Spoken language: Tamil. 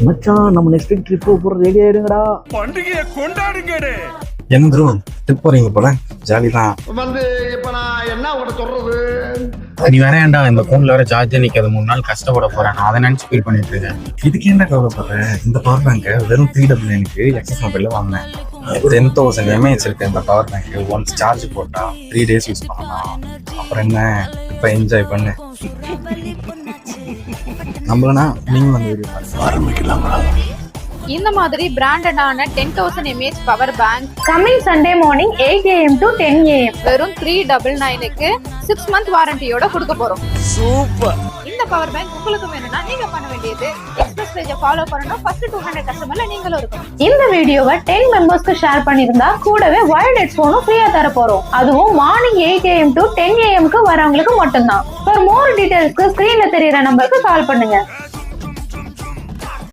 மச்சான் நம்ம நெக்ஸ்ட் வீக் ட்ரிப் போற ரெடி ஆயிடுங்கடா. பண்டிகையை கொண்டாடுங்கடே. என்ன ப்ரோ ட்ரிப் போறீங்க போல, ஜாலி தான். இப்ப நான் என்ன உங்கள்கிட்ட சொல்றது? நீ வேற ஏன்டா இந்த போன்ல வேற சார்ஜே நிக்காது, 3 நாள் கஷ்டப்பட போறேன். நான் அதை நினைச்சு ஃபீல் பண்ணிட்டு இருக்கேன். இதுக்கு ஏன்டா கவலைப்படுற? இந்த பவர் பேங்க் வெறும் 399 எக்ஸஸ் மொபைல்ல வாங்கினேன். 10,000 mAh இருக்கு இந்த பவர் பேங்க். ஒன்ஸ் சார்ஜ் போட்டா 3 days யூஸ் பண்ணலாம். அப்புறம் என்ன, இப்ப என்ஜாய் பண்ணு. நம்மளனா நீங்க வந்து வீடியோ ஆரம்பிக்கலாமா? இந்த மாதிரி பிராண்டடான 10,000 mAh power bank coming Sunday morning 8 AM to 10 AM வெறும் 399க்கு 6 month வாரண்டியோட கொடுக்க போறோம். சூப்பர். இந்த பவர் பேங்க் உங்களுக்கு வேணும்னா நீங்க பண்ண வேண்டியது எக்ஸ்பிரஸ் பேஜை ஃபாலோ பண்ணணும். ஃபர்ஸ்ட் 200 கஸ்டமர்ல நீங்களும் இருக்கணும். இந்த வீடியோவை 10 மெம்பர்ஸ்க்கு ஷேர் பண்ணிருந்தா கூடவே வயர்ட் ஹெட்ஃபோனும் ஃப்ரீயா தர போறோம். அதுவும் மார்னிங் 8 AM to 10 AM க்கு வரவங்களுக்கு மட்டும்தான். For more detailsக்கு ஸ்கிரீன்ல தெரியற நம்பருக்கு கால் பண்ணுங்க.